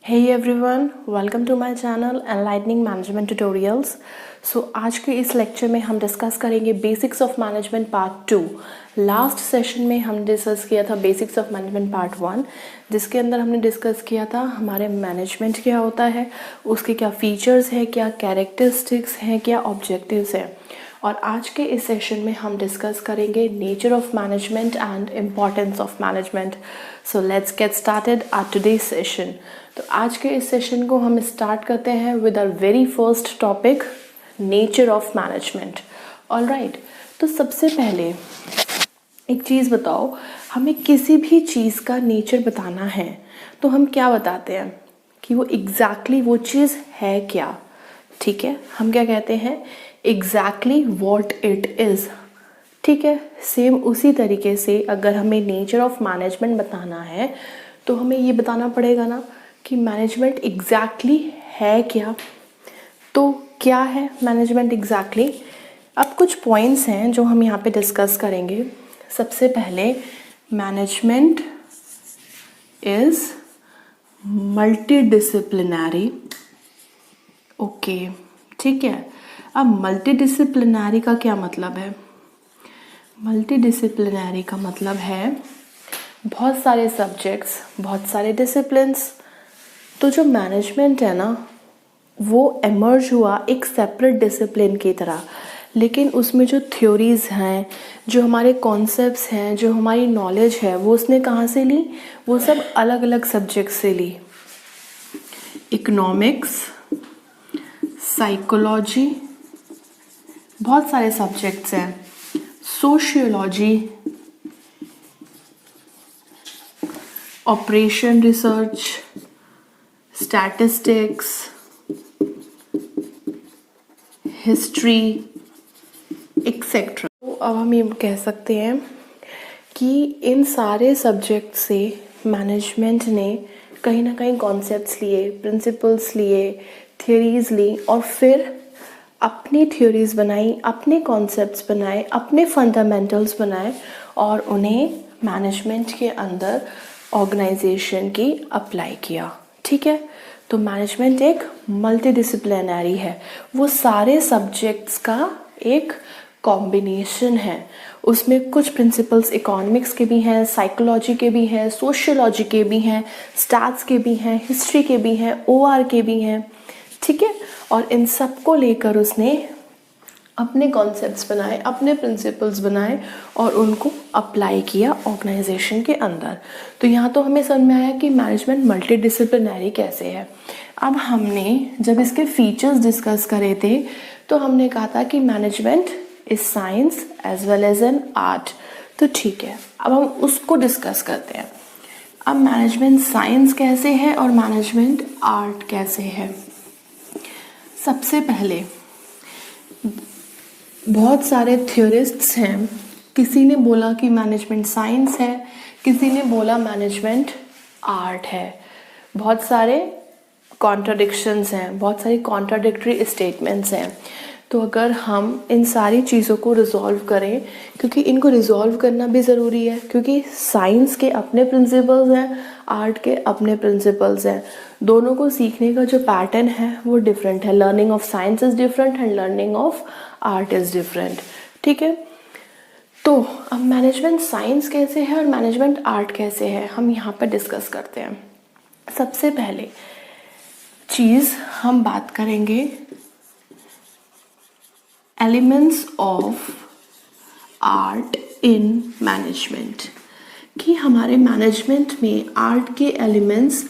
Hey everyone, welcome to my channel Enlightening Management Tutorials. आज के इस लेक्चर में हम डिस्कस करेंगे basics of management part 2। Last session में हम डिस्कस किया था बेसिक्स ऑफ मैनेजमेंट पार्ट 1, जिसके अंदर हमने डिस्कस किया था हमारे मैनेजमेंट क्या होता है, उसके क्या फीचर्स हैं, क्या कैरेक्टरिस्टिक्स हैं, क्या ऑब्जेक्टिव्स हैं। और आज के इस सेशन में हम डिस्कस करेंगे nature of management and importance of management. So let's get started at today's session. तो आज के इस सेशन को हम स्टार्ट करते हैं with our very first topic, nature of management. Alright, तो सबसे पहले एक चीज़ बताओ, हमें किसी भी चीज़ का नेचर बताना है तो हम क्या बताते हैं कि वो एग्जैक्टली वो चीज़ है क्या। ठीक है, हम क्या कहते हैं, एग्जैक्टली वॉट इट इज़। ठीक है, सेम उसी तरीके से अगर हमें नेचर ऑफ मैनेजमेंट बताना है तो हमें ये बताना पड़ेगा ना कि मैनेजमेंट एग्जैक्टली है क्या। तो क्या है मैनेजमेंट एग्जैक्टली? अब कुछ पॉइंट्स हैं जो हम यहाँ पे डिस्कस करेंगे। सबसे पहले, मैनेजमेंट इज़ मल्टीडिसिप्लिनरी। ओके, ठीक है। अब मल्टीडिसिप्लिनरी का क्या मतलब है? मल्टीडिसिप्लिनरी का मतलब है बहुत सारे सब्जेक्ट्स, बहुत सारे डिसिप्लिन्स। तो जो मैनेजमेंट है ना, वो एमर्ज हुआ एक सेपरेट डिसिप्लिन की तरह, लेकिन उसमें जो थ्योरीज़ हैं, जो हमारे कॉन्सेप्ट्स हैं, जो हमारी नॉलेज है, वो उसने कहाँ से ली? वो सब अलग अलग सब्जेक्ट से ली। इकोनॉमिक्स, साइकोलॉजी, बहुत सारे सब्जेक्ट्स हैं, sociology, operation research, statistics, history, etcetera. तो अब हम ये कह सकते हैं कि इन सारे सब्जेक्ट से मैनेजमेंट ने कहीं ना कहीं कॉन्सेप्ट्स लिए, प्रिंसिपल्स लिए, थियरीज ली और फिर अपनी थ्योरीज बनाई, अपने कॉन्सेप्ट्स बनाए, अपने फंडामेंटल्स बनाए और उन्हें मैनेजमेंट के अंदर ऑर्गेनाइजेशन की अप्लाई किया। ठीक है, तो मैनेजमेंट एक मल्टीडिसिप्लिनरी है, वो सारे सब्जेक्ट्स का एक कॉम्बिनेशन है। उसमें कुछ प्रिंसिपल्स इकोनॉमिक्स के भी हैं, साइकोलॉजी के भी हैं, सोशियोलॉजी के भी हैं, स्टैट्स के भी हैं, हिस्ट्री के भी हैं, ओआर के भी हैं। ठीक है, और इन सब को लेकर उसने अपने कॉन्सेप्ट्स बनाए, अपने प्रिंसिपल्स बनाए और उनको अप्लाई किया ऑर्गेनाइजेशन के अंदर। तो यहाँ तो हमें समझ में आया कि मैनेजमेंट मल्टीडिसिप्लिनरी कैसे है। अब हमने जब इसके फीचर्स डिस्कस करे थे तो हमने कहा था कि management is science as well as an art. तो ठीक है, अब हम उसको डिस्कस करते हैं। अब मैनेजमेंट साइंस कैसे है और मैनेजमेंट आर्ट कैसे है? सबसे पहले, बहुत सारे थ्योरिस्ट्स हैं। किसी ने बोला कि मैनेजमेंट साइंस है, किसी ने बोला मैनेजमेंट आर्ट है। बहुत सारे कॉन्ट्राडिक्शंस हैं, बहुत सारी कॉन्ट्राडिक्टरी स्टेटमेंट्स हैं। तो अगर हम इन सारी चीज़ों को रिजॉल्व करें, क्योंकि इनको रिजॉल्व करना भी ज़रूरी है, क्योंकि साइंस के अपने प्रिंसिपल्स हैं, आर्ट के अपने प्रिंसिपल्स हैं। दोनों को सीखने का जो पैटर्न है वो डिफरेंट है। Learning of science is different and learning of art is different. ठीक है, तो अब मैनेजमेंट साइंस कैसे है और मैनेजमेंट आर्ट कैसे है, हम यहाँ पर डिस्कस करते हैं। सबसे पहले चीज़ हम बात करेंगे elements of art in management, कि हमारे मैनेजमेंट में आर्ट के एलिमेंट्स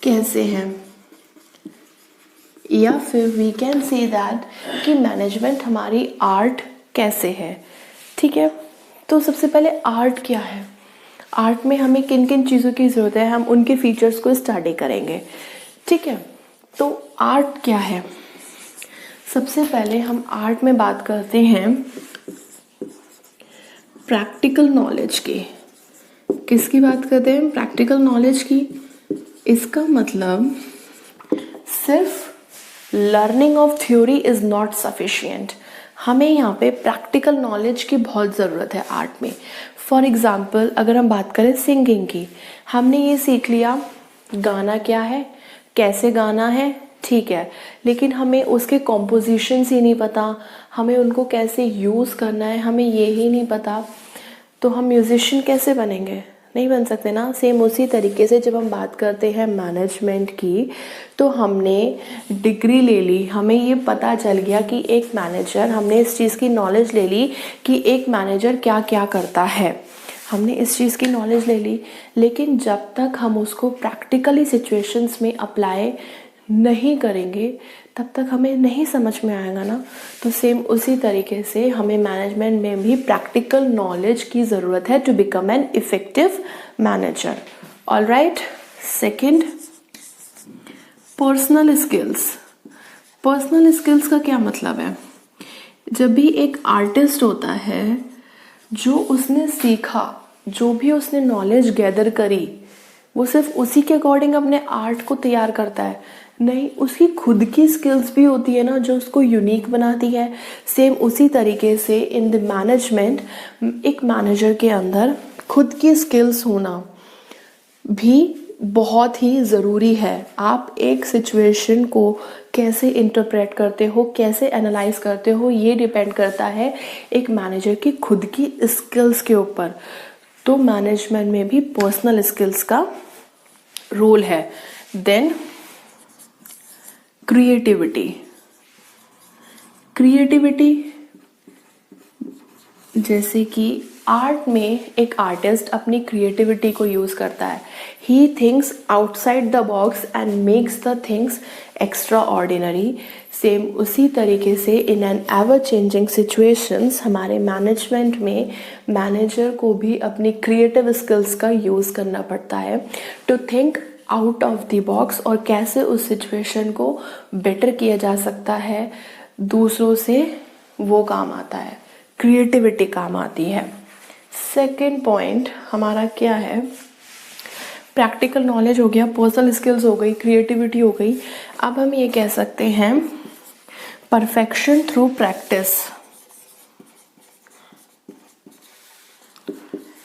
कैसे हैं, या फिर वी कैन से दैट कि मैनेजमेंट हमारी आर्ट कैसे है। ठीक है, तो सबसे पहले आर्ट क्या है, आर्ट में हमें किन किन चीज़ों की ज़रूरत है, हम उनके फीचर्स को स्टडी करेंगे। ठीक है, तो आर्ट क्या है? सबसे पहले हम आर्ट में बात करते हैं प्रैक्टिकल नॉलेज की। किसकी बात करते हैं? प्रैक्टिकल नॉलेज की। इसका मतलब सिर्फ learning of theory is not sufficient, हमें यहाँ पे प्रैक्टिकल नॉलेज की बहुत ज़रूरत है आर्ट में। फॉर एग्ज़ाम्पल अगर हम बात करें सिंगिंग की, हमने ये सीख लिया गाना क्या है, कैसे गाना है, ठीक है, लेकिन हमें उसके कॉम्पोजिशंस ही नहीं पता, हमें उनको कैसे यूज़ करना है हमें ये ही नहीं पता, तो हम म्यूज़िशियन कैसे बनेंगे? नहीं बन सकते ना। सेम उसी तरीके से जब हम बात करते हैं मैनेजमेंट की, तो हमने डिग्री ले ली, हमें ये पता चल गया कि एक मैनेजर, हमने इस चीज़ की नॉलेज ले ली कि एक मैनेजर क्या क्या करता है, हमने इस चीज़ की नॉलेज ले ली, लेकिन जब तक हम उसको प्रैक्टिकली सिचुएशंस में अप्लाई नहीं करेंगे तब तक हमें नहीं समझ में आएगा ना। तो सेम उसी तरीके से हमें मैनेजमेंट में भी प्रैक्टिकल नॉलेज की ज़रूरत है to become an effective manager. Alright, second, personal skills. Personal skills का क्या मतलब है? जब भी एक आर्टिस्ट होता है, जो उसने सीखा, जो भी उसने नॉलेज गैदर करी, वो सिर्फ उसी के अकॉर्डिंग अपने आर्ट को तैयार करता है, नहीं, उसकी खुद की स्किल्स भी होती है ना जो उसको यूनिक बनाती है। सेम उसी तरीके से इन द मैनेजमेंट, एक मैनेजर के अंदर खुद की स्किल्स होना भी बहुत ही ज़रूरी है। आप एक सिचुएशन को कैसे इंटरप्रेट करते हो, कैसे एनालाइज करते हो, ये डिपेंड करता है एक मैनेजर की खुद की स्किल्स के ऊपर। तो मैनेजमेंट में भी पर्सनल स्किल्स का रोल है। Then creativity. क्रिएटिविटी जैसे कि आर्ट में एक आर्टिस्ट अपनी क्रिएटिविटी को यूज़ करता है। He thinks outside the box and makes the things extra ordinary. Same उसी तरीके से in an ever changing situations हमारे मैनेजमेंट में मैनेजर को भी अपनी क्रिएटिव स्किल्स का यूज़ करना पड़ता है to think out of the box, और कैसे उस सिचुएशन को बेटर किया जा सकता है, दूसरों से वो काम आता है, क्रिएटिविटी काम आती है। सेकंड पॉइंट हमारा क्या है? प्रैक्टिकल नॉलेज हो गया, पर्सनल स्किल्स हो गई, क्रिएटिविटी हो गई। अब हम ये कह सकते हैं perfection through practice.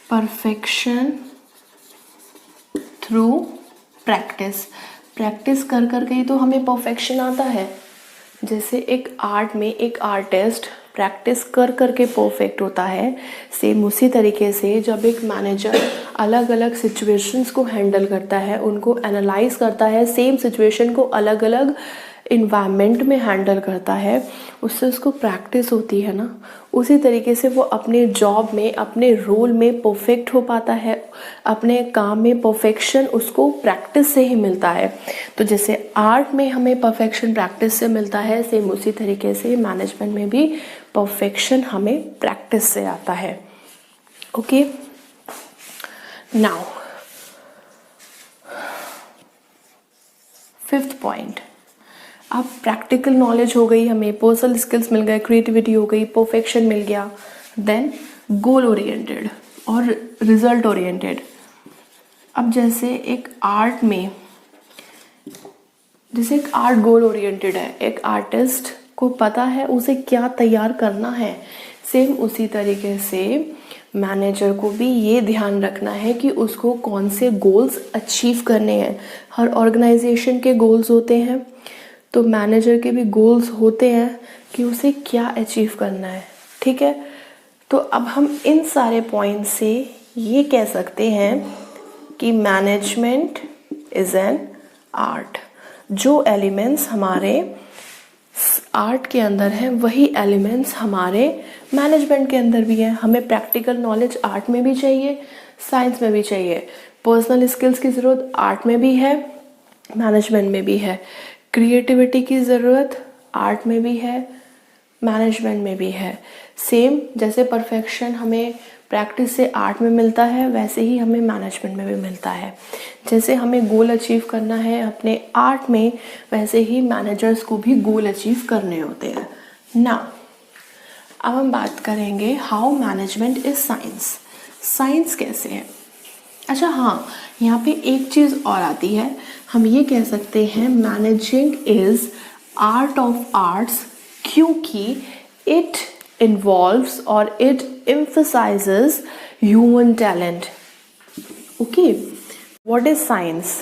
Perfection through practice. Practice कर कर के ही तो हमें परफेक्शन आता है। जैसे एक आर्ट में एक आर्टिस्ट प्रैक्टिस कर कर के परफेक्ट होता है, सेम उसी तरीके से जब एक मैनेजर अलग अलग सिचुएशंस को हैंडल करता है, उनको एनालाइज करता है, सेम सिचुएशन को अलग अलग इन्वायरमेंट में हैंडल करता है, उससे उसको प्रैक्टिस होती है ना। उसी तरीके से वो अपने जॉब में, अपने रोल में परफेक्ट हो पाता है, अपने काम में परफेक्शन उसको प्रैक्टिस से ही मिलता है। तो जैसे आर्ट में हमें परफेक्शन प्रैक्टिस से मिलता है, सेम उसी तरीके से मैनेजमेंट में भी परफेक्शन हमें प्रैक्टिस से आता है। Okay, now fifth point. अब प्रैक्टिकल नॉलेज हो गई, हमें पर्सनल स्किल्स मिल गए, क्रिएटिविटी हो गई, परफेक्शन मिल गया। देन गोल ओरिएंटेड और रिजल्ट ओरिएंटेड। अब जैसे एक आर्ट में, जैसे एक आर्ट गोल ओरिएंटेड है, एक आर्टिस्ट को पता है उसे क्या तैयार करना है, सेम उसी तरीके से मैनेजर को भी ये ध्यान रखना है कि उसको कौन से गोल्स अचीव करने हैं। हर ऑर्गेनाइजेशन के गोल्स होते हैं, तो मैनेजर के भी गोल्स होते हैं कि उसे क्या अचीव करना है। ठीक है, तो अब हम इन सारे पॉइंट से ये कह सकते हैं कि मैनेजमेंट इज़ एन आर्ट। जो एलिमेंट्स हमारे आर्ट के अंदर हैं वही एलिमेंट्स हमारे मैनेजमेंट के अंदर भी हैं। हमें प्रैक्टिकल नॉलेज आर्ट में भी चाहिए, साइंस में भी चाहिए। पर्सनल स्किल्स की ज़रूरत आर्ट में भी है, मैनेजमेंट में भी है। क्रिएटिविटी की ज़रूरत आर्ट में भी है, मैनेजमेंट में भी है। सेम जैसे परफेक्शन हमें प्रैक्टिस से आर्ट में मिलता है, वैसे ही हमें मैनेजमेंट में भी मिलता है। जैसे हमें गोल अचीव करना है अपने आर्ट में, वैसे ही मैनेजर्स को भी गोल अचीव करने होते हैं। नाउ अब हम बात करेंगे how management is science. Science कैसे है? अच्छा हाँ, यहाँ पे एक चीज़ और आती है, हम ये कह सकते हैं managing is art of arts, क्योंकि इट इन्वॉल्व्स और it emphasizes human talent. Okay, what is science?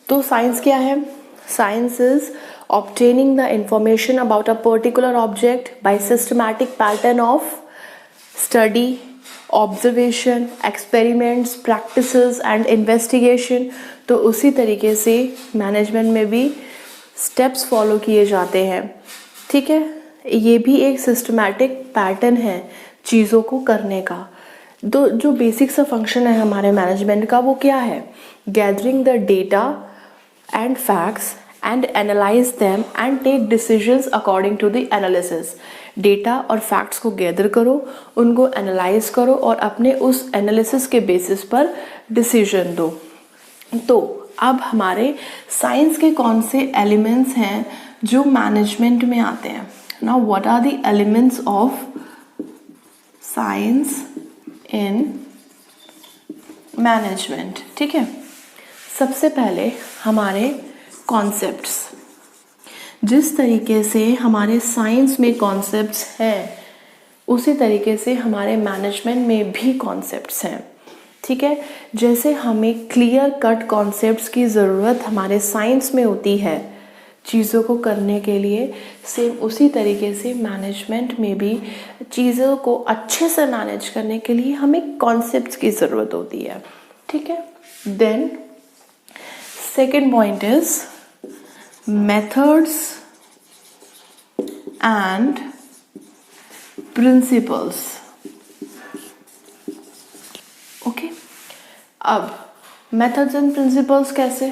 तो साइंस क्या है? Science is obtaining the information about a particular object by systematic pattern of study, observation, experiments, practices and investigation. तो उसी तरीके से management में भी स्टेप्स फॉलो किए जाते हैं, ठीक है। ये भी एक सिस्टमैटिक पैटर्न है चीज़ों को करने का। तो जो बेसिक सा फंक्शन है हमारे मैनेजमेंट का वो क्या है? Gathering the data and facts and analyse them and take decisions according to the analysis. Data और फैक्ट्स को गैदर करो, उनको एनालाइज करो और अपने उस एनालिसिस के बेसिस पर डिसीजन दो। तो अब हमारे साइंस के कौन से एलिमेंट्स हैं जो मैनेजमेंट में आते हैं? Now what are the elements of science in management, ठीक है। सबसे पहले हमारे कॉन्सेप्ट्स। जिस तरीके से हमारे साइंस में कॉन्सेप्ट्स हैं उसी तरीके से हमारे मैनेजमेंट में भी कॉन्सेप्ट्स हैं, ठीक है। जैसे हमें क्लियर कट कॉन्सेप्ट्स की ज़रूरत हमारे साइंस में होती है चीज़ों को करने के लिए, सेम उसी तरीके से मैनेजमेंट में भी चीज़ों को अच्छे से मैनेज करने के लिए हमें कॉन्सेप्ट्स की ज़रूरत होती है, ठीक है। Then second point is methods and principles, okay. अब मेथड्स एंड प्रिंसिपल्स कैसे?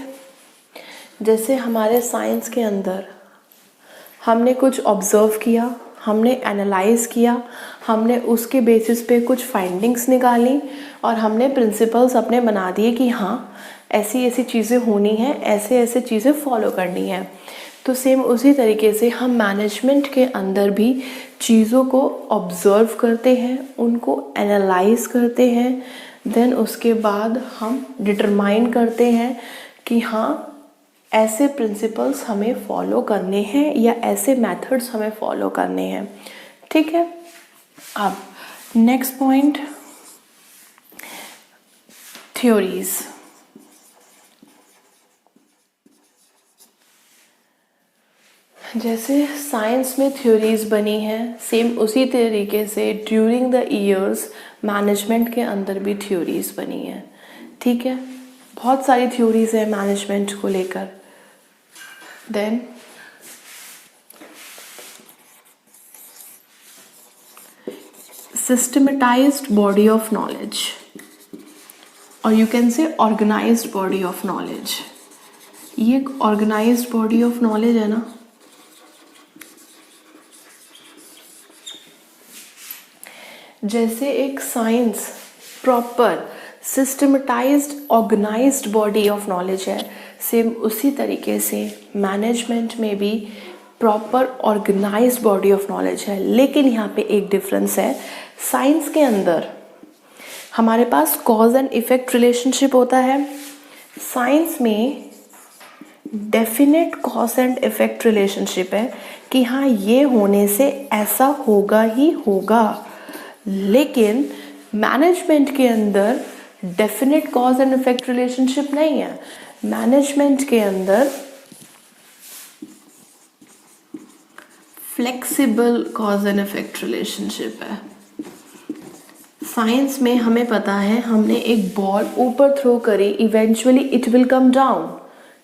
जैसे हमारे साइंस के अंदर हमने कुछ ऑब्जर्व किया, हमने एनालाइज किया, हमने उसके बेसिस पे कुछ फाइंडिंग्स निकाली और हमने प्रिंसिपल्स अपने बना दिए कि हाँ ऐसी ऐसी चीज़ें होनी हैं, ऐसे ऐसे चीज़ें फॉलो करनी है। तो सेम उसी तरीके से हम मैनेजमेंट के अंदर भी चीज़ों को ऑब्जर्व करते हैं, उनको एनालाइज करते हैं, देन उसके बाद हम डिटरमाइन करते हैं कि हाँ ऐसे प्रिंसिपल्स हमें फॉलो करने हैं या ऐसे मेथड्स हमें फॉलो करने हैं, ठीक है। अब नेक्स्ट पॉइंट, थ्योरीज। जैसे साइंस में थ्योरीज बनी हैं, सेम उसी तरीके से ड्यूरिंग द ईयर्स मैनेजमेंट के अंदर भी थ्योरीज बनी हैं, ठीक है। बहुत सारी थ्योरीज हैं मैनेजमेंट को लेकर। Then systematized body of knowledge और you can say organized body of knowledge. ये एक ऑर्गेनाइज्ड बॉडी ऑफ नॉलेज है ना, जैसे एक science proper systematised organised body of knowledge है, सेम उसी तरीके से मैनेजमेंट में भी proper organised body of knowledge है। लेकिन यहाँ पे एक डिफरेंस है, साइंस के अंदर हमारे पास कॉज एंड इफेक्ट रिलेशनशिप होता है, साइंस में definite cause and effect relationship है कि हाँ ये होने से ऐसा होगा ही होगा। लेकिन मैनेजमेंट के अंदर definite cause and effect relationship नहीं है। मैनेजमेंट के अंदर flexible cause and effect relationship है। साइंस में हमें पता है हमने एक बॉल ऊपर थ्रो करी, eventually it will come down,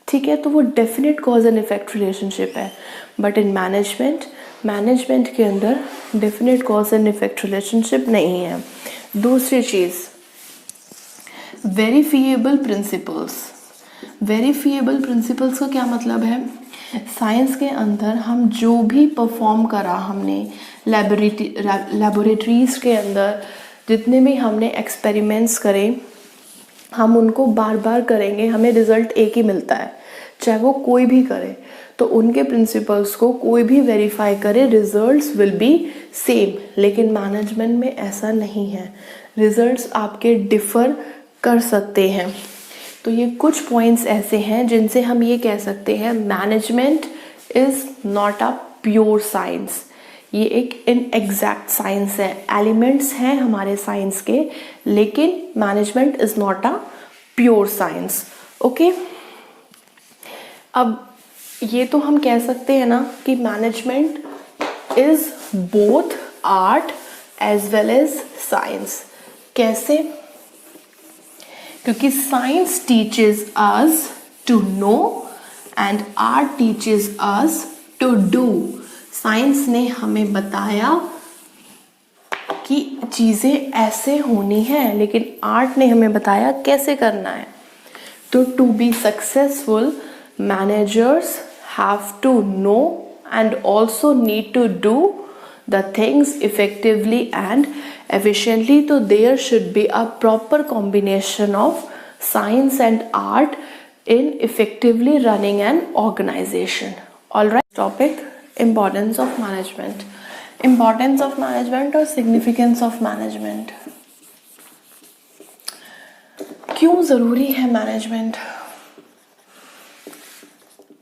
ठीक है, तो वो definite cause and effect relationship है। बट इन मैनेजमेंट के अंदर definite cause and effect relationship नहीं है। दूसरी चीज़, वेरीफिएबल प्रिंसिपल्स। वेरीफिएबल प्रिंसिपल्स का क्या मतलब है? साइंस के अंदर हम जो भी परफॉर्म करा हमने लेबोरेटरीज़ के अंदर जितने भी हमने एक्सपेरिमेंट्स करे, हम उनको बार बार करेंगे, हमें रिज़ल्ट एक ही मिलता है, चाहे वो कोई भी करे। तो उनके प्रिंसिपल्स को कोई भी वेरीफाई करे, रिजल्ट्स विल बी सेम। लेकिन मैनेजमेंट में ऐसा नहीं है, रिजल्ट्स आपके डिफ़र कर सकते हैं। तो ये कुछ पॉइंट्स ऐसे हैं जिनसे हम ये कह सकते हैं management is not a pure science. ये एक इनएग्जैक्ट साइंस है, एलिमेंट्स हैं हमारे साइंस के, लेकिन management is not a pure science. Okay, अब ये तो हम कह सकते हैं ना कि management is both art as well as science. कैसे? क्योंकि science teaches us to know and art teaches us to do. Science ने हमें बताया कि चीज़ें ऐसे होनी है, लेकिन आर्ट ने हमें बताया कैसे करना है। तो to be successful managers have to know and also need to do the things effectively and efficiently. So there should be a proper combination of science and art in effectively running an organization. All right, topic importance of management. Importance of management or significance of management. क्यों ज़रूरी है management?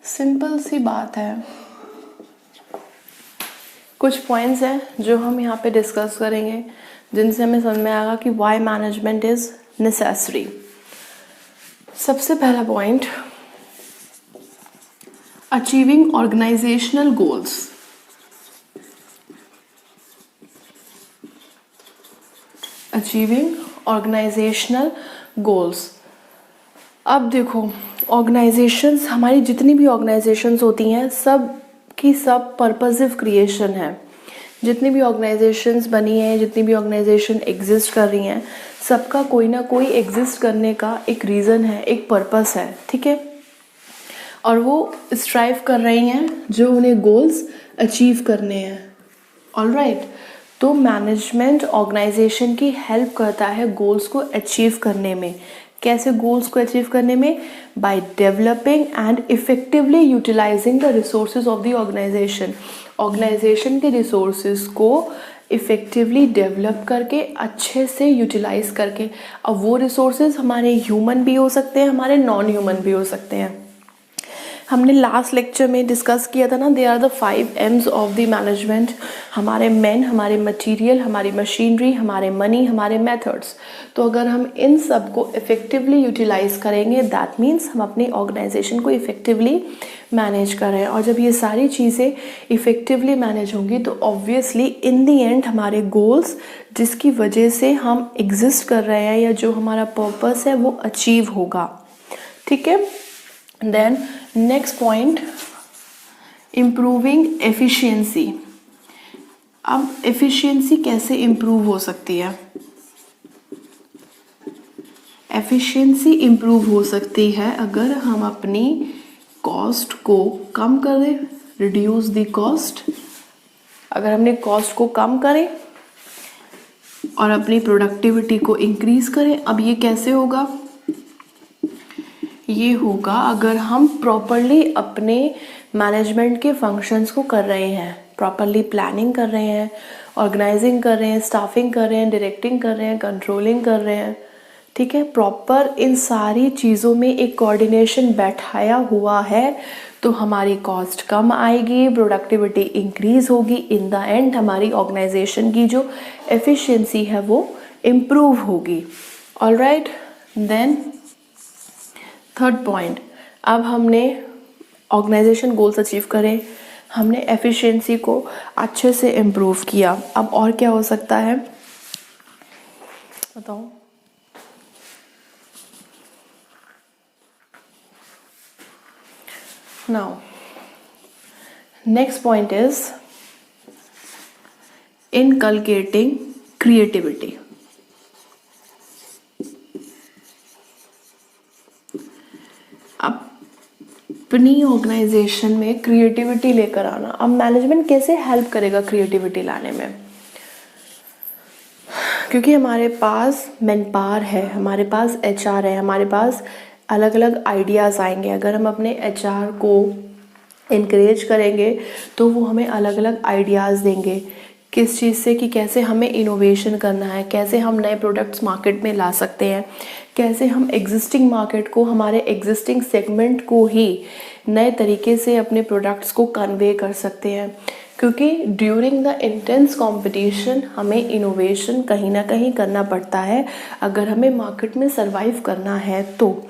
Simple सी बात है, कुछ points हैं जो हम यहाँ पे डिस्कस करेंगे जिनसे हमें समझ में आएगा कि वाई मैनेजमेंट इज़ नेसेसरी। सबसे पहला point, achieving organisational goals. Achieving organisational goals. अब देखो, ऑर्गेनाइजेशंस, हमारी जितनी भी ऑर्गेनाइजेशंस होती हैं सब की सब पर्पसिव क्रिएशन है। जितनी भी ऑर्गेनाइजेशंस बनी हैं, जितनी भी ऑर्गेनाइजेशन एग्जिस्ट कर रही हैं, सबका कोई ना कोई एग्जिस्ट करने का एक रीज़न है, एक पर्पस है, ठीक है। और वो स्ट्राइव कर रही हैं जो उन्हें गोल्स अचीव करने हैं। ऑलराइट, तो मैनेजमेंट ऑर्गेनाइजेशन की हेल्प करता है गोल्स को अचीव करने में। कैसे गोल्स को अचीव करने में? By developing and effectively utilising the resources of the organisation. Organisation के रिसोर्सेज को इफेक्टिवली डेवलप करके, अच्छे से यूटिलाइज करके। अब वो रिसोर्सेज हमारे ह्यूमन भी हो सकते हैं, हमारे नॉन ह्यूमन भी हो सकते हैं। हमने लास्ट लेक्चर में डिस्कस किया था ना, they are the 5 M's of the management. हमारे मैन, हमारे मटेरियल, हमारी मशीनरी, हमारे मनी, हमारे मेथड्स। तो अगर हम इन सब को इफ़ेक्टिवली यूटिलाइज करेंगे, दैट मीन्स हम अपनी ऑर्गेनाइजेशन को इफ़ेक्टिवली मैनेज कर रहे हैं। और जब ये सारी चीज़ें इफ़ेक्टिवली मैनेज होंगी तो ऑब्वियसली इन दी एंड हमारे गोल्स, जिसकी वजह से हम एग्जिस्ट कर रहे हैं या जो हमारा पर्पस है, वो अचीव होगा, ठीक है। Then next point, improving efficiency. अब एफिशिएंसी कैसे इम्प्रूव हो सकती है? एफिशिएंसी इम्प्रूव हो सकती है अगर हम अपनी कॉस्ट को कम करें, रिड्यूस द कॉस्ट। अगर हमने कॉस्ट को कम करें और अपनी प्रोडक्टिविटी को इंक्रीज करें। अब ये कैसे होगा? ये होगा अगर हम प्रॉपरली अपने मैनेजमेंट के फंक्शंस को कर रहे हैं, प्रॉपरली प्लानिंग कर रहे हैं, ऑर्गेनाइजिंग कर रहे हैं, स्टाफिंग कर रहे हैं, डायरेक्टिंग कर रहे हैं, कंट्रोलिंग कर रहे हैं, ठीक है। प्रॉपर इन सारी चीज़ों में एक कोऑर्डिनेशन बैठाया हुआ है तो हमारी कॉस्ट कम आएगी, प्रोडक्टिविटी इंक्रीज होगी। इन द एंड हमारी ऑर्गेनाइजेशन की जो एफिशिएंसी है वो इम्प्रूव होगी। ऑलराइट, देन थर्ड पॉइंट, अब हमने ऑर्गेनाइजेशन गोल्स अचीव करे, हमने एफिशिएंसी को अच्छे से इम्प्रूव किया। अब और क्या हो सकता है बताओ? Now next point is inculcating creativity. अपनी ऑर्गेनाइजेशन में क्रिएटिविटी लेकर आना। अब मैनेजमेंट कैसे हेल्प करेगा क्रिएटिविटी लाने में? क्योंकि हमारे पास मैन पावर है, हमारे पास HR है, हमारे पास अलग अलग आइडियाज़ आएंगे। अगर हम अपने HR को इनकरेज करेंगे तो वो हमें अलग अलग आइडियाज़ देंगे किस चीज़ से, कि कैसे हमें इनोवेशन करना है, कैसे हम नए प्रोडक्ट्स मार्केट में ला सकते हैं, कैसे हम एग्जिस्टिंग मार्केट को, हमारे एग्जिस्टिंग सेगमेंट को ही नए तरीके से अपने प्रोडक्ट्स को कन्वे कर सकते हैं। क्योंकि ड्यूरिंग द इंटेंस कंपटीशन हमें इनोवेशन कहीं ना कहीं करना पड़ता है अगर हमें मार्केट में सर्वाइव करना है तो,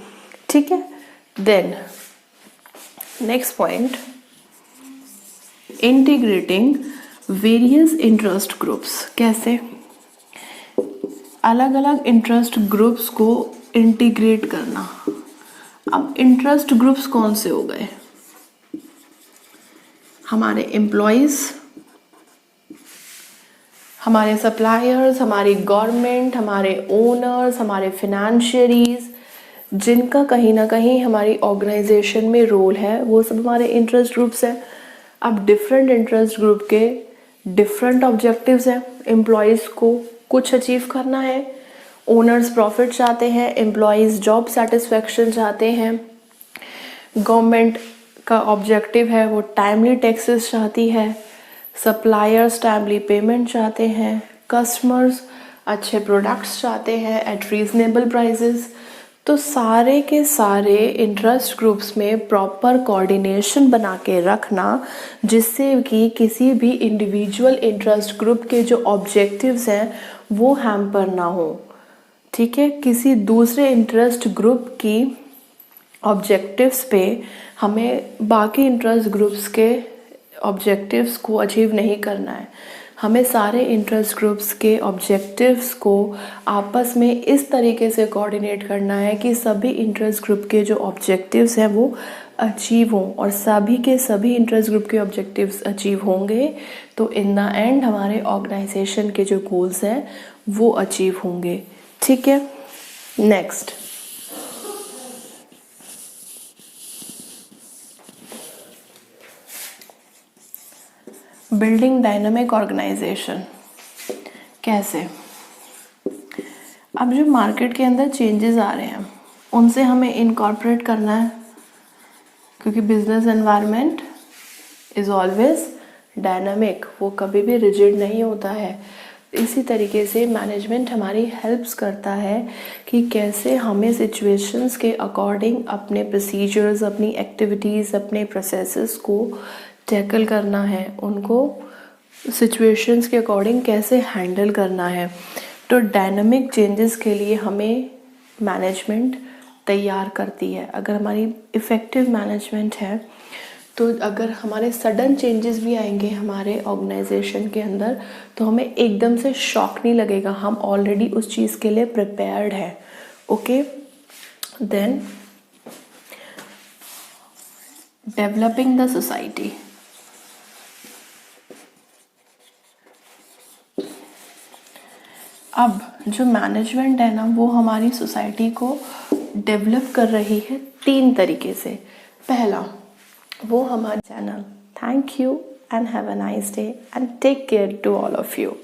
ठीक है। Then next point, integrating various interest groups. कैसे? अलग अलग इंटरेस्ट ग्रुप्स को इंटीग्रेट करना। अब इंटरेस्ट ग्रुप्स कौन से हो गए? हमारे एम्प्लॉयज़, हमारे सप्लायर्स, हमारी गवर्नमेंट, हमारे ओनर्स, हमारे फिनेंशियरीज, जिनका कहीं ना कहीं हमारी ऑर्गेनाइजेशन में रोल है, वो सब हमारे इंटरेस्ट ग्रुप्स हैं। अब डिफरेंट इंटरेस्ट ग्रुप के डिफरेंट ऑब्जेक्टिव्स हैं। एम्प्लॉयज़ को कुछ अचीव करना है, ओनर्स प्रॉफिट चाहते हैं, एम्प्लॉयज़ जॉब सेटिस्फेक्शन चाहते हैं, गवर्नमेंट का ऑब्जेक्टिव है वो टाइमली टैक्सेस चाहती है, सप्लायर्स टाइमली पेमेंट चाहते हैं, कस्टमर्स अच्छे प्रोडक्ट्स चाहते हैं एट रीजनेबल प्राइसेस। तो सारे के सारे इंटरेस्ट ग्रुप्स में प्रॉपर कोऑर्डिनेशन बना के रखना, जिससे कि किसी भी इंडिविजुअल इंटरेस्ट ग्रुप के जो ऑब्जेक्टिव्स हैं वो हैम्पर ना हो। ठीक है, किसी दूसरे इंटरेस्ट ग्रुप की ऑब्जेक्टिव्स पे हमें बाकी इंटरेस्ट ग्रुप्स के ऑब्जेक्टिव्स को अचीव नहीं करना है। हमें सारे इंटरेस्ट ग्रुप्स के ऑब्जेक्टिव्स को आपस में इस तरीके से कोऑर्डिनेट करना है कि सभी इंटरेस्ट ग्रुप के जो ऑब्जेक्टिव्स हैं वो अचीव हों, और सभी के सभी इंटरेस्ट ग्रुप के ऑब्जेक्टिव्स अचीव होंगे तो इन द एंड हमारे ऑर्गेनाइजेशन के जो गोल्स हैं वो अचीव होंगे। ठीक है, नेक्स्ट, बिल्डिंग डायनामिक ऑर्गेनाइजेशन। कैसे? अब जो मार्केट के अंदर चेंजेस आ रहे हैं उनसे हमें इनकॉर्पोरेट करना है, क्योंकि business environment is always dynamic, वो कभी भी रिजिड नहीं होता है। इसी तरीके से मैनेजमेंट हमारी हेल्प्स करता है कि कैसे हमें सिचुएशंस के अकॉर्डिंग अपने प्रोसीजर्स, अपनी एक्टिविटीज़, अपने प्रोसेसेस को टैकल करना है, उनको सिचुएशंस के अकॉर्डिंग कैसे हैंडल करना है। तो डायनामिक चेंजेस के लिए हमें मैनेजमेंट तैयार करती है। अगर हमारी इफ़ेक्टिव मैनेजमेंट है तो अगर हमारे सडन चेंजेस भी आएंगे हमारे ऑर्गेनाइजेशन के अंदर तो हमें एकदम से शॉक नहीं लगेगा, हम ऑलरेडी उस चीज़ के लिए प्रिपेयर्ड है। Okay, then developing the society. अब जो मैनेजमेंट है ना वो हमारी सोसाइटी को डेवलप कर रही है 3 तरीके से। पहला, वो हमारा channel. Thank you and have a nice day and take care to all of you.